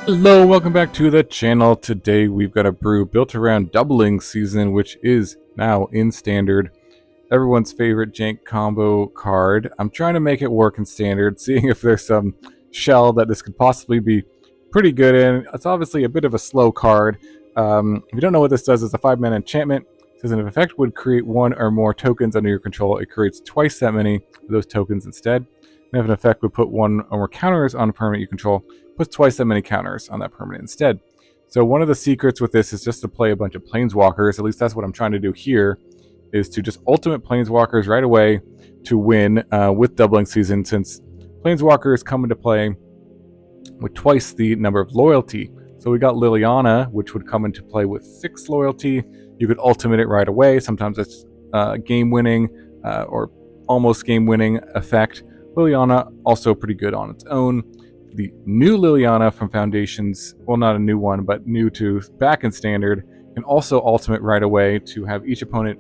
Hello, welcome back to the channel. Today we've got a brew built around doubling season, which is now in standard. Everyone's favorite jank combo card. I'm trying to make it work in standard, seeing if there's some shell that this could possibly be pretty good in. It's obviously a bit of a slow card. If you don't know what this does, it's a 5-mana enchantment. It says an effect would create one or more tokens under your control. It creates twice that many of those tokens instead. And if an effect would put one or more counters on a permanent you control, puts twice that many counters on that permanent instead. So one of the secrets with this is just to play a bunch of Planeswalkers. At least that's what I'm trying to do here, is to just ultimate Planeswalkers right away to win with doubling season, since Planeswalkers come into play with twice the number of loyalty. So we got Liliana, which would come into play with 6 loyalty. You could ultimate it right away. Sometimes it's game-winning or almost game-winning effect. Liliana also pretty good on its own. The new Liliana from Foundations, well, not a new one, but new to back in Standard, can also ultimate right away to have each opponent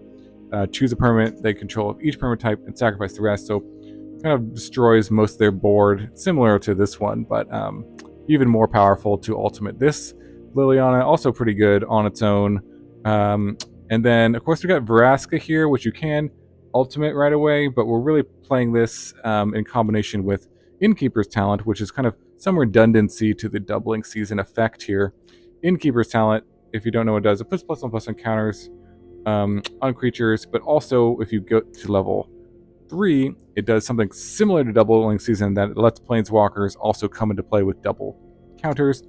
choose a permanent they control of each permanent type and sacrifice the rest. So kind of destroys most of their board, similar to this one, but even more powerful to ultimate this Liliana. Also pretty good on its own. And then, of course, we got Vraska here, which you can ultimate right away, but we're really playing this in combination with Innkeeper's Talent, which is kind of some redundancy to the doubling season effect here. Innkeeper's Talent, if you don't know what it does, it puts +1/+1 counters on creatures, but also if you go to level 3, it does something similar to doubling season, that it lets Planeswalkers also come into play with double counters.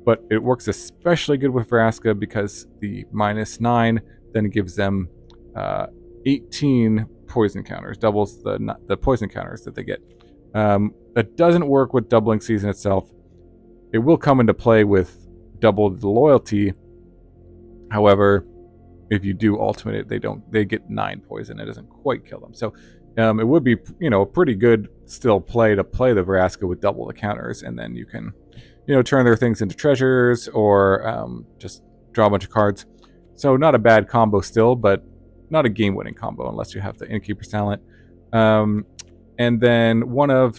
But it works especially good with Vraska because the -9 then gives them 18 poison counters, doubles the poison counters that they get. That doesn't work with doubling season itself. It will come into play with double the loyalty. However, if you do ultimate it, they get 9 poison. It doesn't quite kill them. So it would be, a pretty good still play to play the Vraska with double the counters, and then you can, turn their things into treasures or just draw a bunch of cards. So not a bad combo still, but not a game-winning combo unless you have the Innkeeper's Talent. And then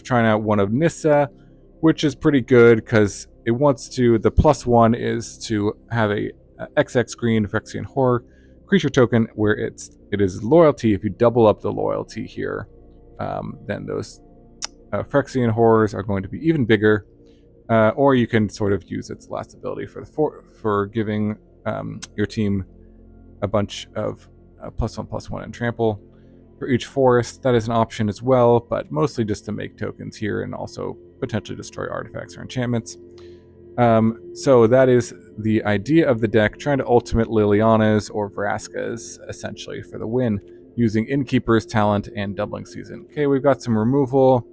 trying out one of Nissa, which is pretty good because it wants to, the +1 is to have a XX green Phyrexian Horror creature token where it is loyalty. If you double up the loyalty here, then those Phyrexian Horrors are going to be even bigger. Or you can sort of use its last ability for giving your team a bunch of +1/+1 and trample for each forest. That is an option as well, but mostly just to make tokens here and also potentially destroy artifacts or enchantments. So that is the idea of the deck, trying to ultimate Lilianas or Vraskas essentially for the win using Innkeeper's Talent and doubling season. Okay, we've got some removal,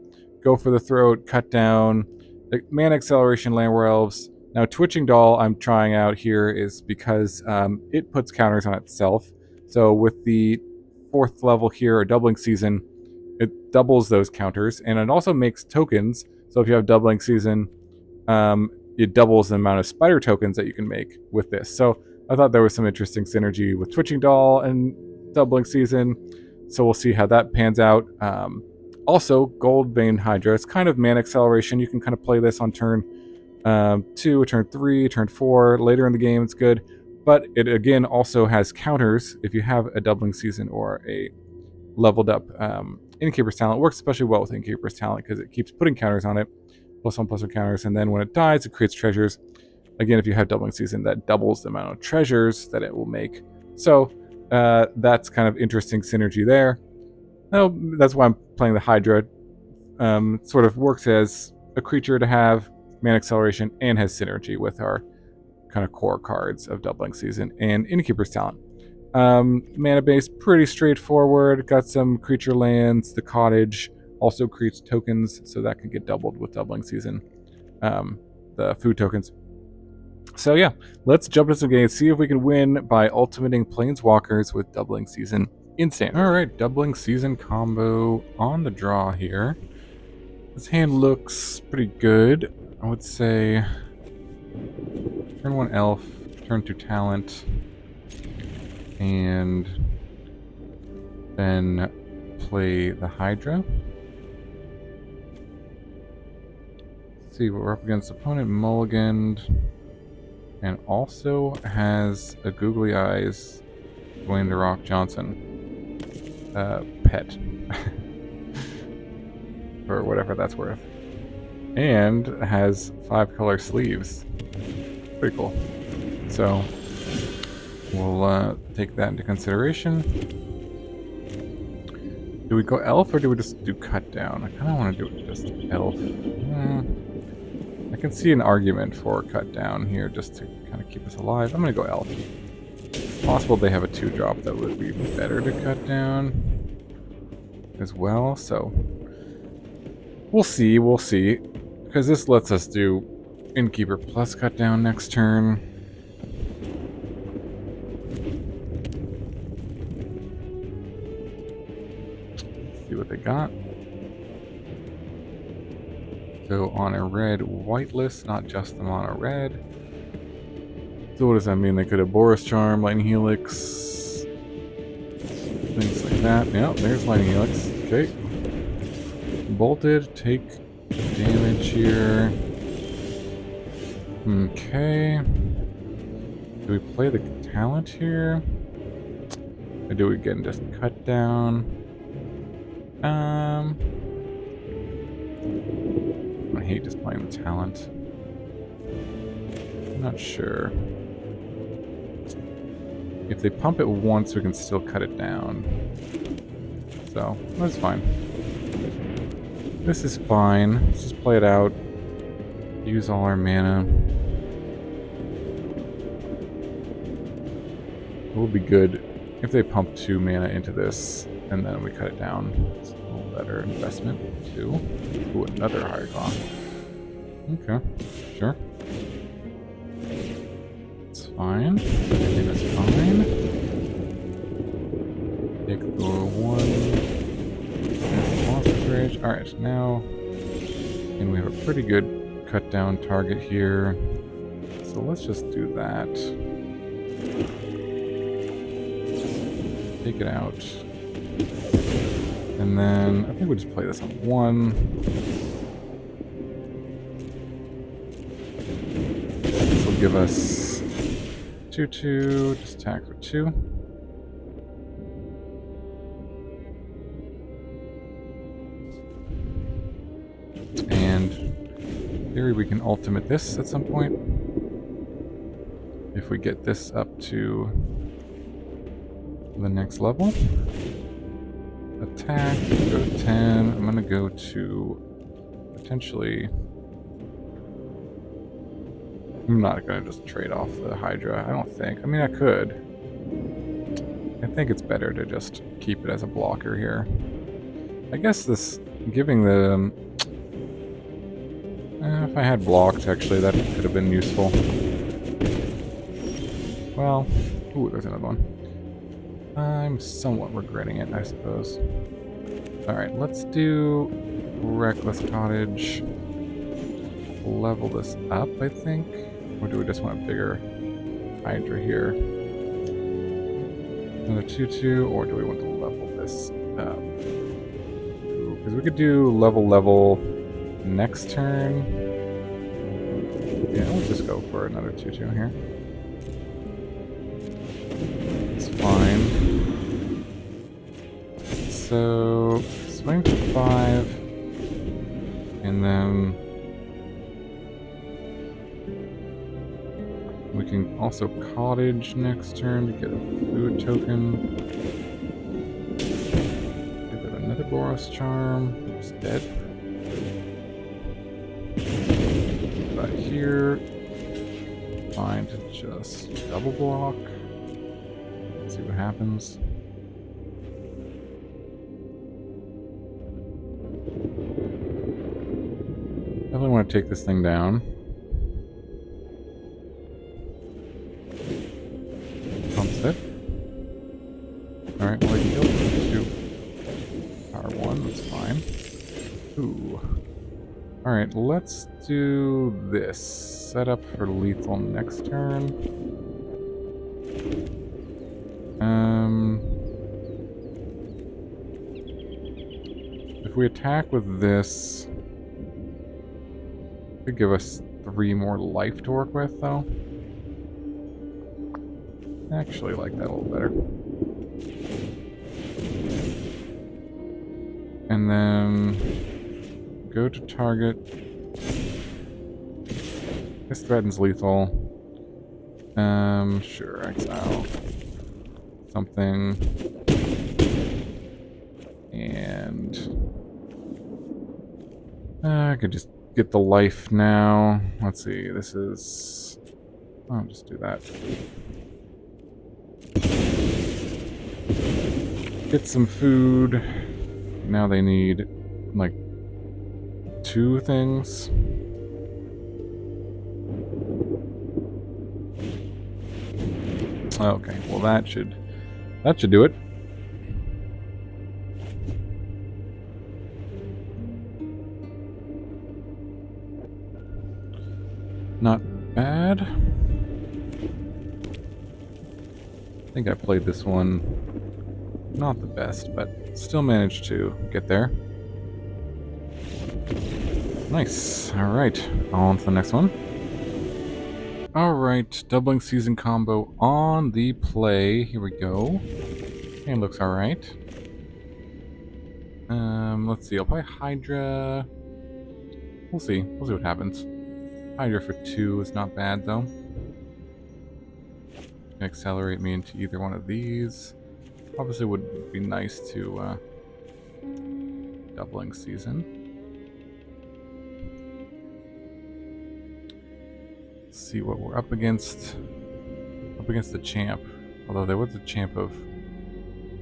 go for the throat, cut down, the mana acceleration, Llanowar Elves. Now Twitching Doll I'm trying out here is because it puts counters on itself. So with the 4th level here, or doubling season, it doubles those counters, and it also makes tokens. So if you have doubling season, it doubles the amount of spider tokens that you can make with this. So I thought there was some interesting synergy with Twitching Doll and doubling season. So we'll see how that pans out. Also, Goldvein Hydra, it's kind of mana acceleration. You can kind of play this on turn 2, turn 3, turn 4. Later in the game, it's good. But it, again, also has counters if you have a doubling season or a leveled up Innkeeper's Talent. It works especially well with Innkeeper's Talent because it keeps putting counters on it. +1/+1 counters, and then when it dies, it creates treasures. Again, if you have doubling season, that doubles the amount of treasures that it will make. So that's kind of interesting synergy there. Well, that's why I'm playing the Hydra. Sort of works as a creature to have mana acceleration and has synergy with our kind of core cards of doubling season and Innkeeper's Talent. Mana base, pretty straightforward. Got some creature lands. The cottage also creates tokens, so that can get doubled with doubling season. The food tokens. So yeah, let's jump into some games, see if we can win by ultimating Planeswalkers with doubling season instant. Alright, doubling season combo on the draw here. This hand looks pretty good. I would say turn 1 elf, turn 2 talent, and then play the Hydra. see what we're up against. Opponent mulliganed. And also has a googly eyes Dwayne The Rock Johnson pet. For whatever that's worth. And has 5 color sleeves. Pretty cool. So we'll take that into consideration. Do we go elf or do we just do cut down? I kind of want to do it just elf. I can see an argument for cut down here just to kind of keep us alive. I'm going to go elf. It's possible they have a 2-drop that would be better to cut down as well. So we'll see. Because this lets us do Innkeeper plus cut down next turn. Let's see what they got. So on a red white list, not just the mono red. So what does that mean? They could have Boros Charm, Lightning Helix, things like that. Yeah, there's Lightning Helix. Okay. Bolted, take damage here. Okay. Do we play the talent here? Or do we again just cut down? I hate just playing the talent. I'm not sure. If they pump it once, we can still cut it down. So, that's fine. This is fine. Let's just play it out. Use all our mana. It will be good if they pump 2 mana into this, and then we cut it down. It's a little better investment, too. Ooh, another higher cost. Okay, sure. It's fine. Everything is fine. Take the 1. Monster's Rage. Alright, now... And we have a pretty good cut down target here. So let's just do that. Take it out. And then I think we'll just play this on 1. This will give us 2/2, just attack for 2. And in theory we can ultimate this at some point. If we get this up to the next level. Attack, go to 10. I'm gonna go to potentially... I'm not gonna just trade off the Hydra, I don't think. I mean, I could. I think it's better to just keep it as a blocker here. I guess this, giving the... if I had blocked, actually, that could have been useful. Well, ooh, there's another one. I'm somewhat regretting it, I suppose. Alright, let's do Restless Cottage. Level this up, I think. Or do we just want a bigger Hydra here? Another 2/2, or do we want to level this up? Because we could do level next turn. Yeah, let's just go for another 2/2 here. It's fine. So, swing for 5, and then we can also cottage next turn to get a food token. Give it another Boros Charm. It's dead. Right here. Fine to just double block. Let's see what happens. Definitely want to take this thing down. Pumps it. Alright, well I can go to power 1, that's fine. Ooh. Alright, let's do this. Set up for lethal next turn. If we attack with this, Could give us 3 more life to work with, though. Actually, like that a little better. And then go to target. This threatens lethal. Sure, exile something. And I could just get the life now. Let's see, this is... I'll just do that. Get some food. Now they need, like, 2 things. Okay, well that should do it. Not bad. I think I played this one not the best, but still managed to get there. Nice. Alright, on to the next one. Alright, doubling season combo on the play. Here we go. It looks alright. Let's see, I'll play Hydra. We'll see what happens. Hydra for 2 is not bad, though. Accelerate me into either one of these. Obviously would be nice to doubling season. Let's see what we're up against. Up against the champ. Although they were the champ of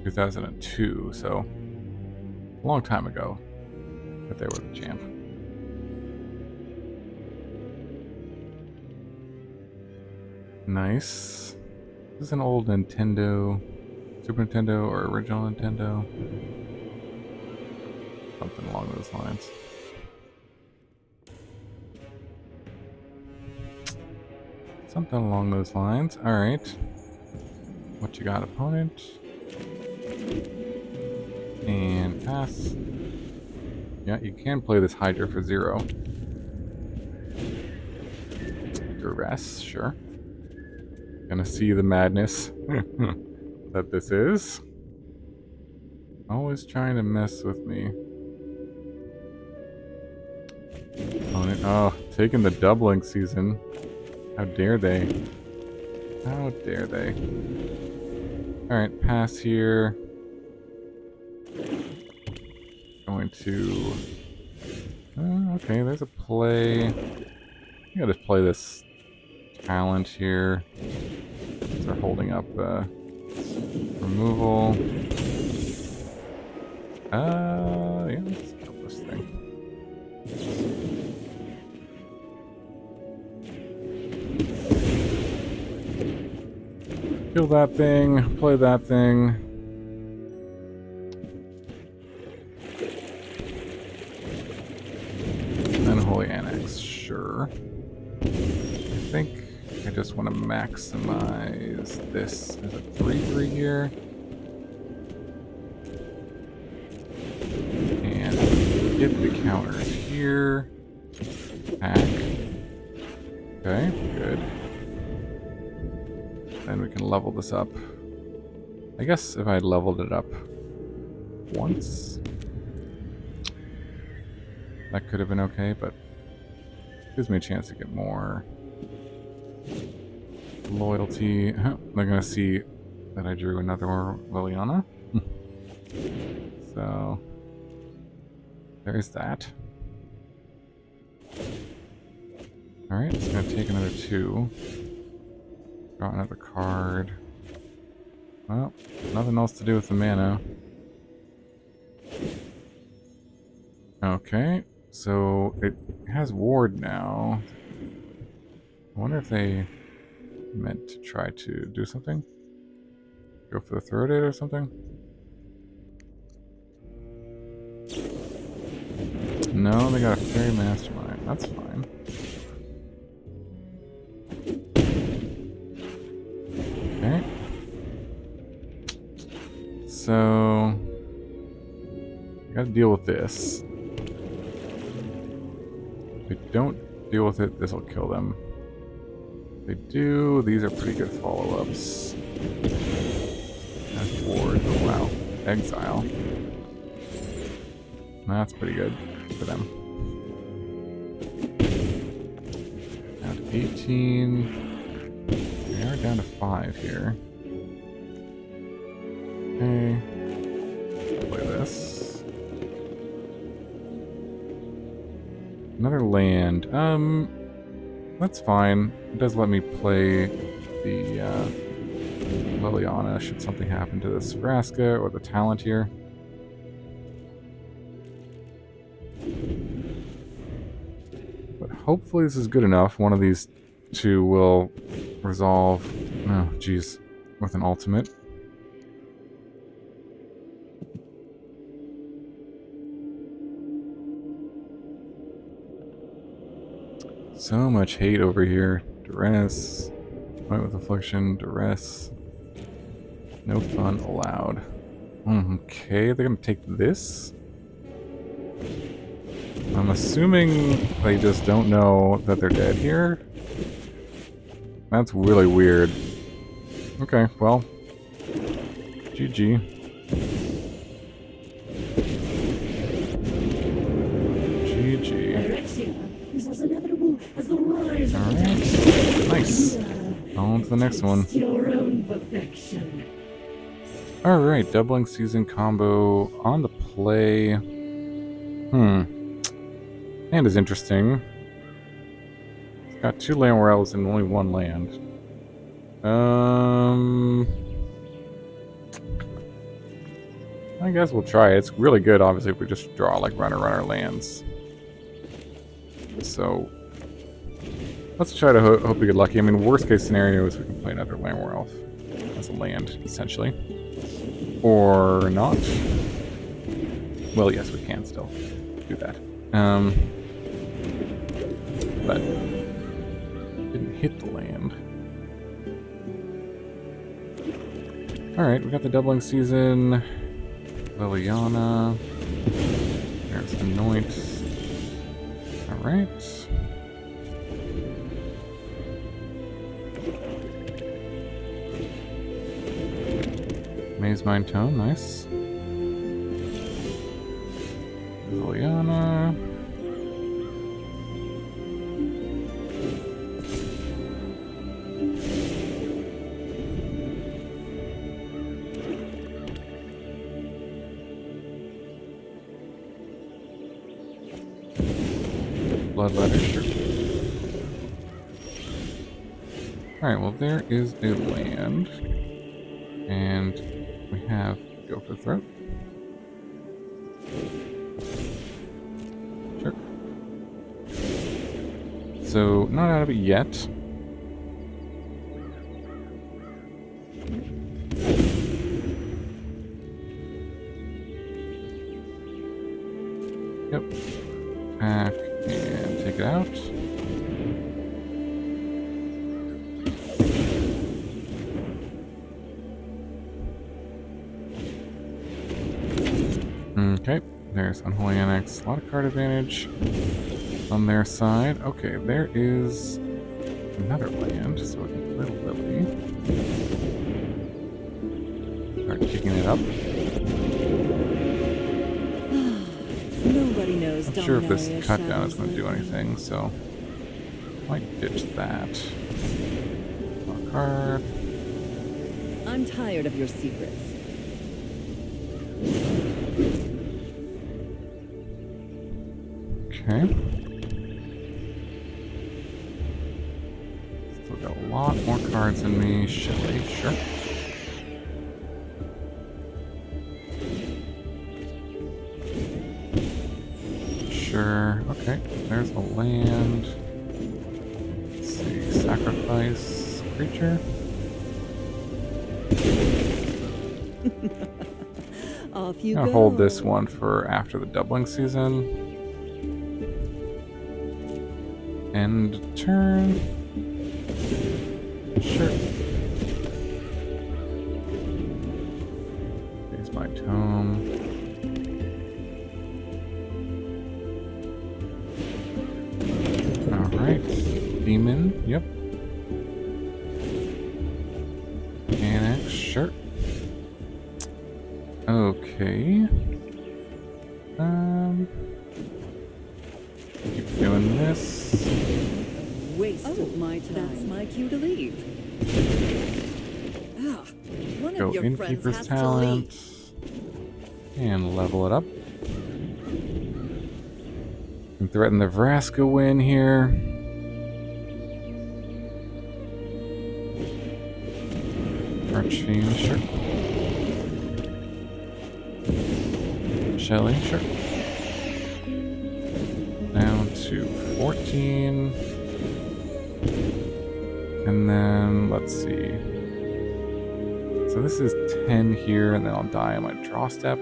2002, so a long time ago that they were the champ. Nice. This is an old Nintendo, Super Nintendo, or original Nintendo. Something along those lines. Something along those lines. Alright. What you got, opponent? And pass. Yeah, you can play this Hydra for 0. Duress, sure. Gonna see the madness that this is. Always trying to mess with me. Opponent. Oh, taking the doubling season. How dare they? How dare they? Alright, pass here. Going to... okay, there's a play. I gotta just play this talent here. They're holding up removal. Yeah, let's kill this thing. Kill that thing, play that thing. Then Holy Annex, sure. I think I just want to maximize this as a 3/3 here. And get the counters here. Hack. Okay, good. Then we can level this up. I guess if I leveled it up once, that could have been okay, but gives me a chance to get more loyalty. They're gonna see that I drew another Liliana. So there's that. Alright, it's gonna take another 2. Draw another card. Well, nothing else to do with the mana. Okay, so it has ward now. I wonder if they meant to try to do something? Go for the throw date or something? No, they got a Fairy Mastermind. That's fine. Okay. So I gotta deal with this. They don't deal with it. This will kill them. They do. These are pretty good follow-ups. Forward. Oh, wow. Exile. That's pretty good for them. Down to 18. We are down to 5 here. Okay. Play this. Another land. That's fine. It does let me play the Liliana should something happen to this Vraska or the talent here. But hopefully this is good enough. One of these two will resolve. Oh, geez. With an ultimate. So much hate over here. Duress. Fight with affliction. Duress. No fun allowed. Okay, they're gonna take this. I'm assuming they just don't know that they're dead here. That's really weird. Okay, well. GG. GG. Alright. Nice. On to the next one. Alright, doubling season combo on the play. Land is interesting. It's got 2 Llanowar Elves and only 1 land. I guess we'll try it. It's really good, obviously, if we just draw like runner lands. So let's try to hope we get lucky. I mean, worst case scenario is we can play another Llanowar Elf as a land, essentially. Or not. Well, yes, we can still do that. But didn't hit the land. Alright, we got the doubling season. Liliana. There's Anoint. Alright. Maze Mind Tome, nice. Liliana. Bloodletter, sure. Alright, well there is a land. And we have Go for the Throat. Sure. So, not out of it yet. Yep. Pack and take it out. Okay, there's Unholy Annex. A lot of card advantage on their side. Okay, there is another land, so we can play Lily. Start kicking it up. Nobody knows. Not sure if this cut down is going to do anything, so might ditch that. Draw a card. I'm tired of your secrets. Okay. Still got a lot more cards in me. Shelly, sure. Sure. Okay. There's a land. Let's see. Sacrifice creature. Off you I'm gonna go. hold this one for after the doubling season. End turn. Sure. Here's my tome. Alright. Alright. Demon, yep. Annex, sure. Okay. Keep doing this. Waste of my time. That's my cue to leave. Ah, one Go of your friends Innkeeper's has talent. to And level it up. And threaten the Vraska win here. Archfiend, sure. Shelly, sure. Down to 14. And then, let's see. So this is 10 here, and then I'll die on my draw step.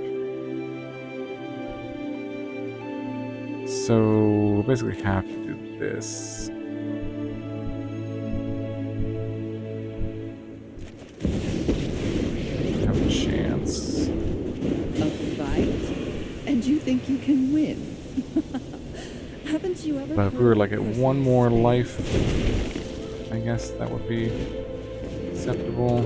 So, we'll basically have to do this. Have a chance. A fight? And you think you can win? Haven't you ever But if we were like at one more life, I guess that would be acceptable.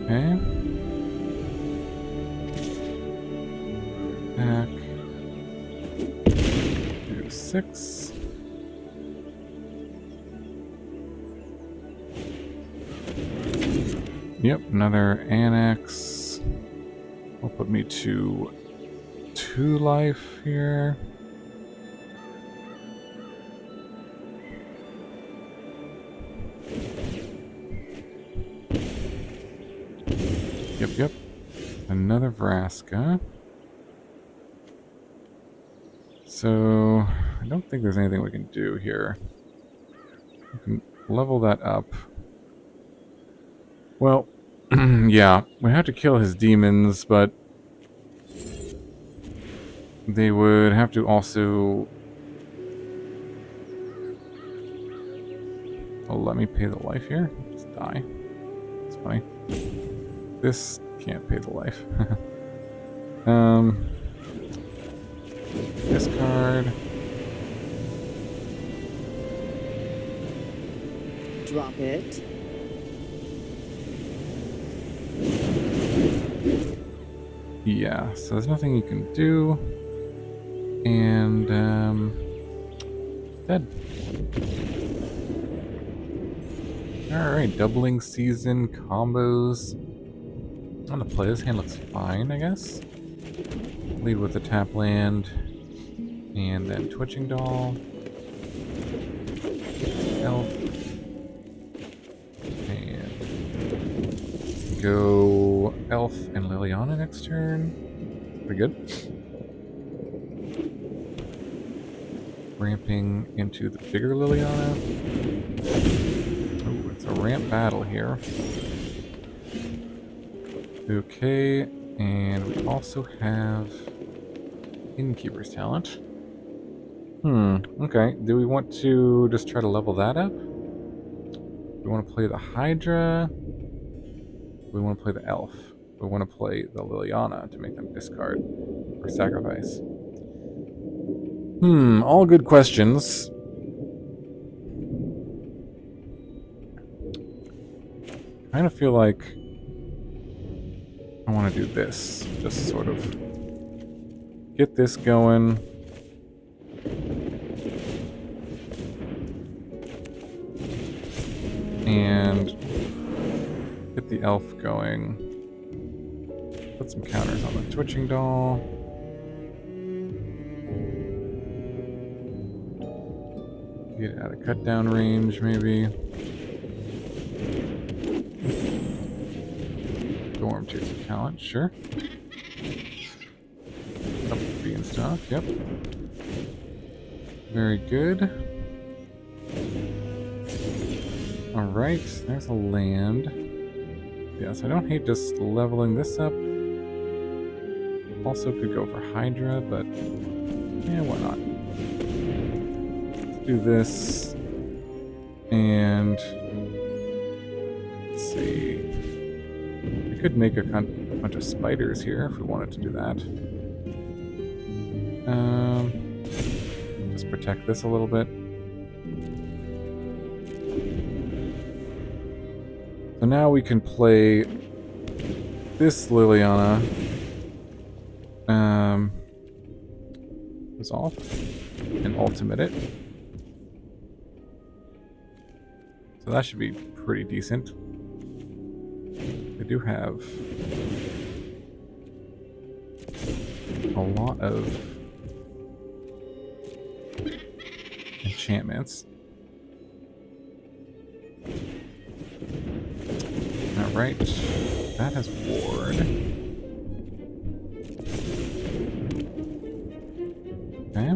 Okay. Back. Do 6. Yep, another annex. Will put me to 2 life here. Yep. Another Vraska. So, I don't think there's anything we can do here. We can level that up. Well, yeah, we have to kill his demons, but they would have to also... Oh, let me pay the life here. Just die. It's funny. This can't pay the life. Discard. drop it? Yeah, so there's nothing you can do. And, dead. Alright, doubling season combos. I'm gonna play this hand, looks fine, I guess. Lead with the tap land. And then Twitching Doll. Elf. And go Elf and Liliana next turn. Pretty good. Ramping into the bigger Liliana. Oh, it's a ramp battle here. Okay, and we also have Innkeeper's talent. Okay. Do we want to just try to level that up? Do we want to play the Hydra? Do we want to play the Elf? Do we want to play the Liliana to make them discard or sacrifice? All good questions. I kind of feel like I want to do this. Just sort of get this going. And get the elf going. Put some counters on the Twitching Doll. Get out of cut down range, maybe. Storm Chase of Talent, sure. Up to Beanstalk, yep. Very good. Alright, there's a land. Yes, I don't hate just leveling this up. Also could go for Hydra, but yeah, why not? Let's do this. And let's see. could make a bunch of spiders here if we wanted to do that. Just protect this a little bit. So now we can play this Liliana. Resolve and ultimate it. So that should be pretty decent. They do have a lot of enchantments. Alright, that has ward. Okay.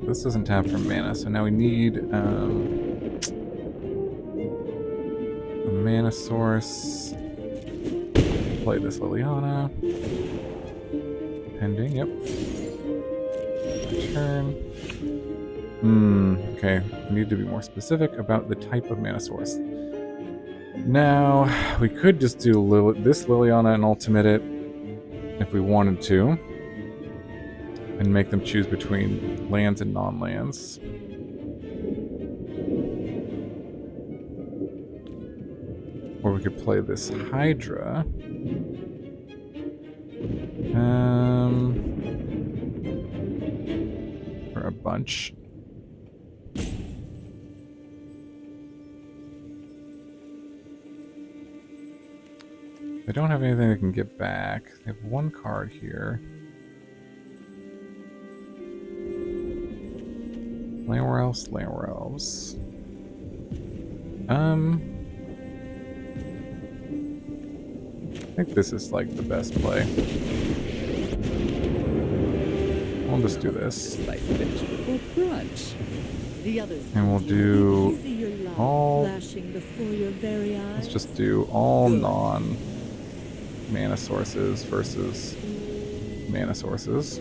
This doesn't tap for mana, so now we need a mana source. Play this Liliana. Pending, yep. Turn. Okay. We need to be more specific about the type of mana source. Now, we could just do this Liliana and ultimate it if we wanted to. And make them choose between lands and non-lands. Or we could play this Hydra. For a bunch. They don't have anything they can get back. They have one card here. Llanowar Elves, Llanowar Elves. I think this is like the best play. We'll just do this. And we'll do all... Let's just do all non-mana sources versus mana sources.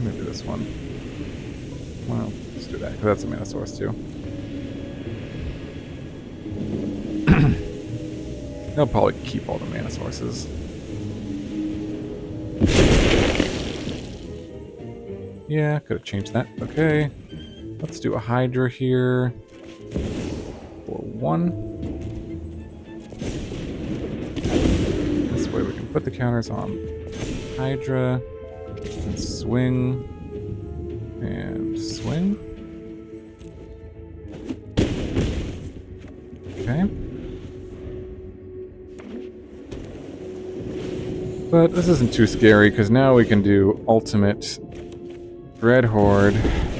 Maybe this one. Well, let's do that, because that's a mana source too. They'll probably keep all the mana sources. Yeah, could have changed that. Okay. Let's do a Hydra here. For 1. This way we can put the counters on Hydra. And swing. And swing. Okay. But this isn't too scary, because now we can do ultimate Dreadhorde,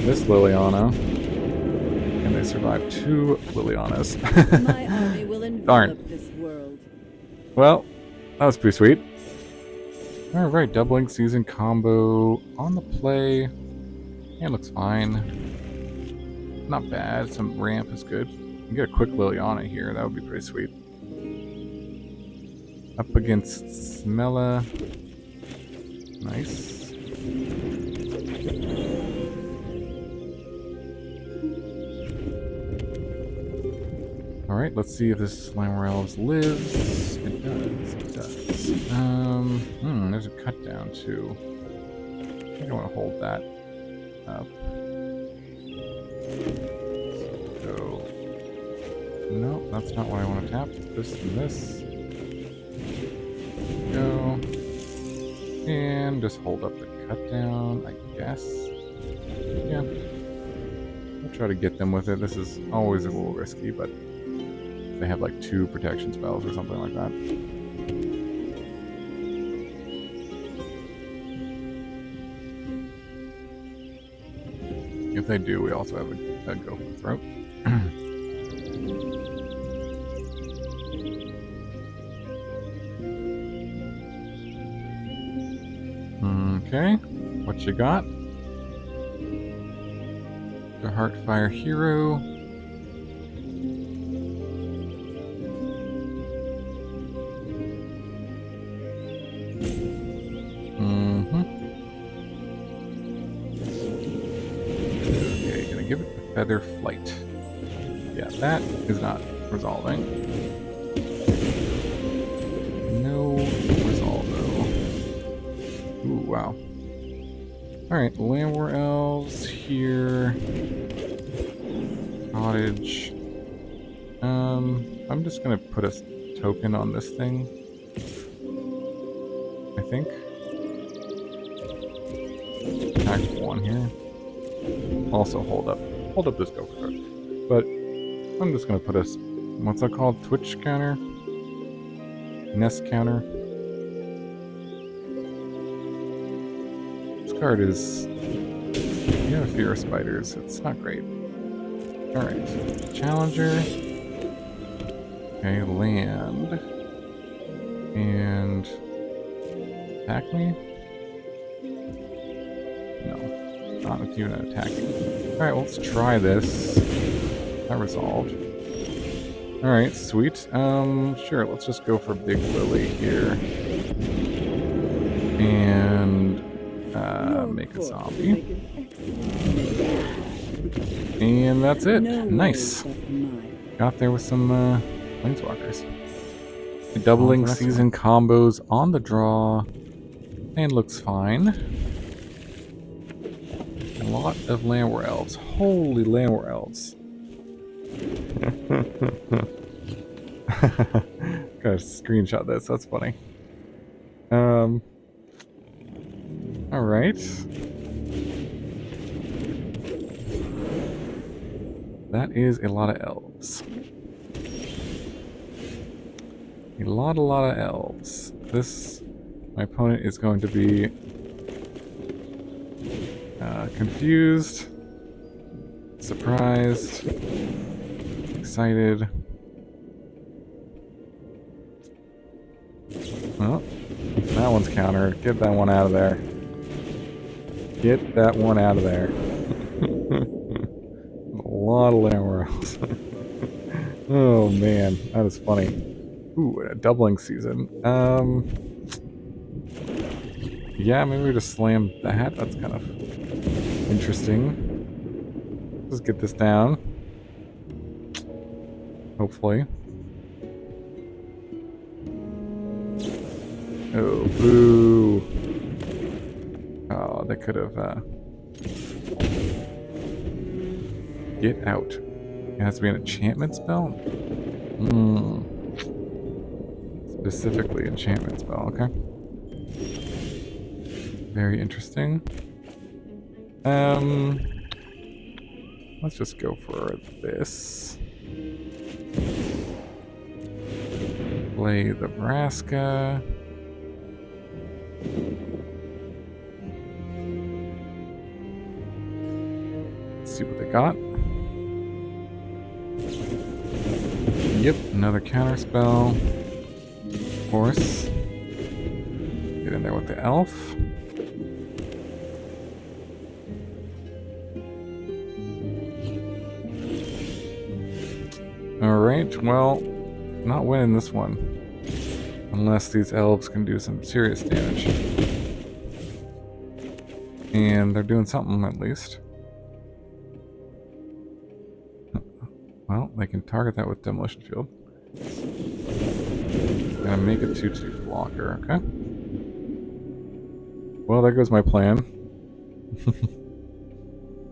this Liliana, and they survived 2 Lilianas. My army will envelop Darn. this world. Well, that was pretty sweet. Alright, doubling season combo on the play. Yeah, it looks fine. Not bad. Some ramp is good. You can get a quick Liliana here. That would be pretty sweet. Up against Smella. Nice. Alright, let's see if this Llanowar Elves lives. It does, it does. There's a cut down too. I think I want to hold that up. So go. No, that's not what I want to tap. This and this. Go. And just hold up the cut down, I guess. Yeah. I'll try to get them with it. This is always a little risky, but they have like 2 protection spells or something like that. If they do, we also have a go for the throat. Okay, what you got? The Heartfire Hero. Okay, gonna give it the Feather Flight. Yeah, that is not resolving. No resolvo. Ooh, wow. Alright, Llanowar Elves here. Cottage. I'm just gonna put a token on this thing. I think. Attack 1 here. Also hold up this go card. But I'm just gonna put a, what's that called? Twitch counter? Nest counter? This card is, you have a fear of spiders. It's not great. Alright. Challenger. Okay, land. And attack me? No. Not if you're not attacking. Alright, well, let's try this. That resolved. Alright, sweet. Sure, let's just go for Big Lily here. And make a zombie. And that's it. Nice. Got there with some Planeswalkers. Doubling season combos on the draw. And looks fine. A lot of Llanowar Elves. Holy Llanowar Elves. Gotta screenshot this. That's funny. Alright. That is a lot of elves. A lot of elves. This, my opponent is going to be confused, surprised, excited. Well, that one's countered. Get that one out of there. Get that one out of there. A lot of Llanowar Elves. Oh man, that is funny. Ooh, a doubling season. Yeah, maybe we just slam that. That's kind of interesting. Just get this down. Hopefully. Oh, boo. Oh, they could have, Get out. It has to be an enchantment spell? Specifically enchantment spell, okay. Very interesting. Let's just go for this. Play the Vraska. Let's see what they got. Yep, another counter spell. Of course. Get in there with the elf. Alright, well, not winning this one. Unless these elves can do some serious damage. And they're doing something at least. Well, they can target that with Demolition Field. Gonna make a 2/2 blocker, okay? Well, there goes my plan.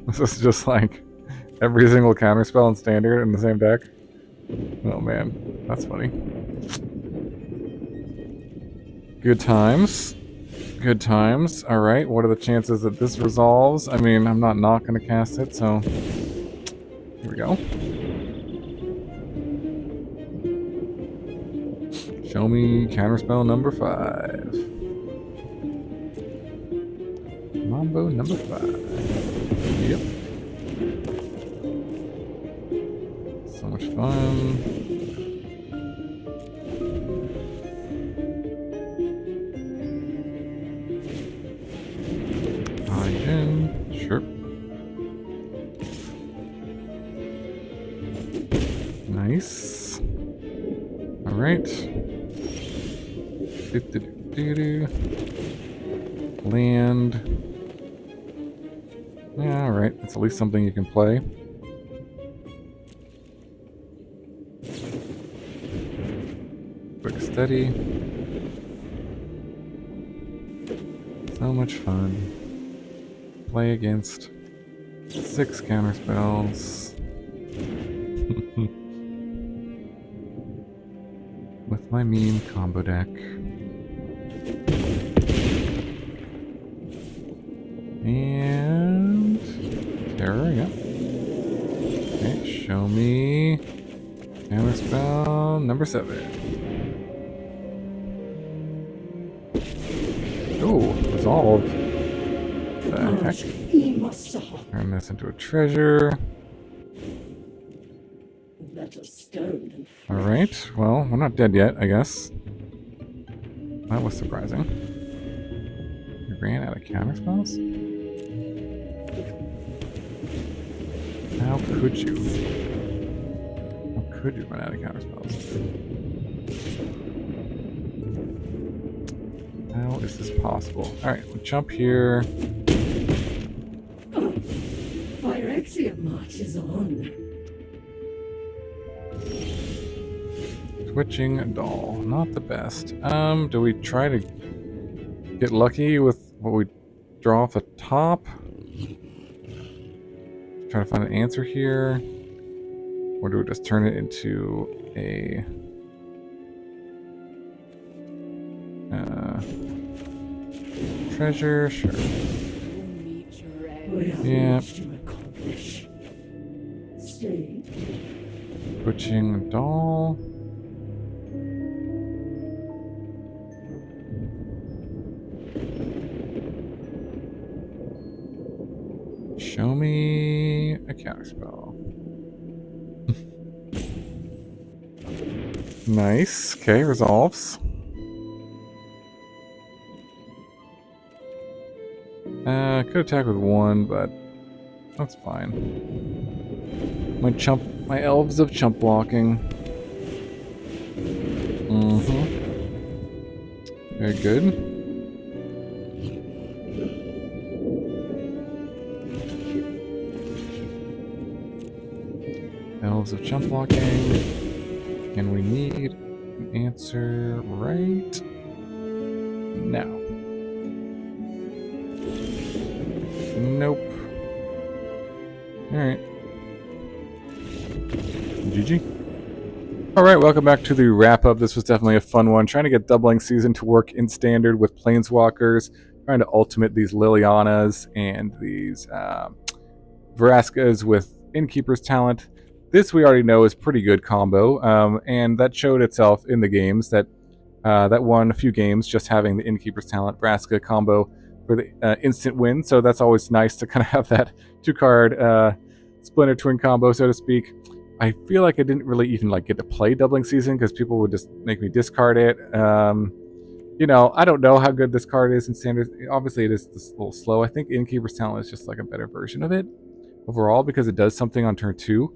This is just like every single counterspell in Standard in the same deck. Oh man, that's funny. Good times. Good times. Alright, what are the chances that this resolves? I mean, I'm not going to cast it, so... Here we go. Show me counterspell number 5. Mambo number 5. Yep. So much fun. Sure. Nice. All right. Land. Yeah, all right. That's at least something you can play. Quick steady. So much fun. Play against 6 counterspells. With my meme combo deck. And terror, yep. Okay, show me counterspell number 7. Oh, resolve. The heck? Turn this into a treasure. Alright, well, we're not dead yet, I guess. That was surprising. You ran out of counterspells? How could you? How could you run out of counterspells? How is this possible? Alright, we'll jump here. Phyrexian March is on. Twitching doll. Not the best. Do we try to get lucky with what we draw off the top? Try to find an answer here. Or do we just turn it into a treasure? Sure. Yeah. Twitching doll. Show me a counterspell. Nice. Okay, resolves. Could attack with 1, but that's fine. My elves of chump blocking. Very good. Elves of chump blocking. And we need an answer right now. Nope. Alright. GG. Alright, welcome back to the wrap-up. This was definitely a fun one. Trying to get doubling season to work in standard with Planeswalkers. Trying to ultimate these Lilianas and these Vraskas with Innkeeper's talent. This we already know is pretty good combo, and that showed itself in the games that won a few games just having the Innkeeper's talent Vraska combo for the instant win. So that's always nice to kind of have that 2-card Splinter Twin combo, so to speak. I feel like I didn't really even get to play doubling season because people would just make me discard it. You know, I don't know how good this card is in standard. Obviously, it is just a little slow. I think Innkeeper's talent is just a better version of it overall because it does something on turn 2.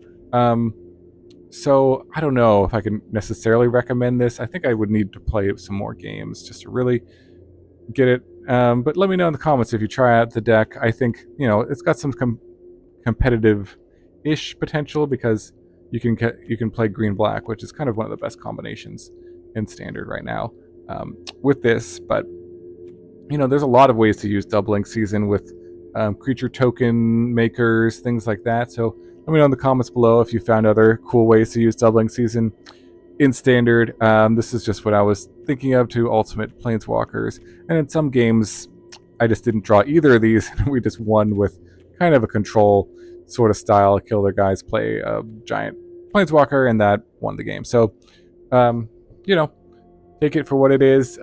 So I don't know if I can necessarily recommend this. I think I would need to play some more games just to really get it. But let me know in the comments if you try out the deck. I think, you know, it's got some competitive-ish potential because you can play green-black, which is kind of one of the best combinations in standard right now with this. But, you know, there's a lot of ways to use doubling season with creature token makers, things like that. So let me know in the comments below if you found other cool ways to use doubling season in standard. This is just what I was thinking of to ultimate Planeswalkers. And in some games, I just didn't draw either of these. We just won with kind of a control sort of style. Kill their guys, play a giant Planeswalker, and that won the game. So, you know, take it for what it is.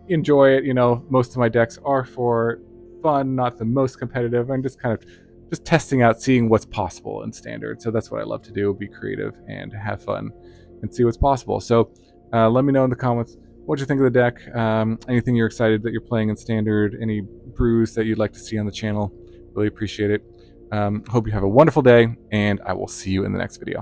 Enjoy it. You know, most of my decks are for fun, not the most competitive. I'm just kind of just testing out, seeing what's possible in standard. So that's what I love to do, be creative and have fun and see what's possible. So let me know in the comments what you think of the deck, anything you're excited that you're playing in standard, any brews that you'd like to see on the channel. Really appreciate it. Hope you have a wonderful day, and I will see you in the next video.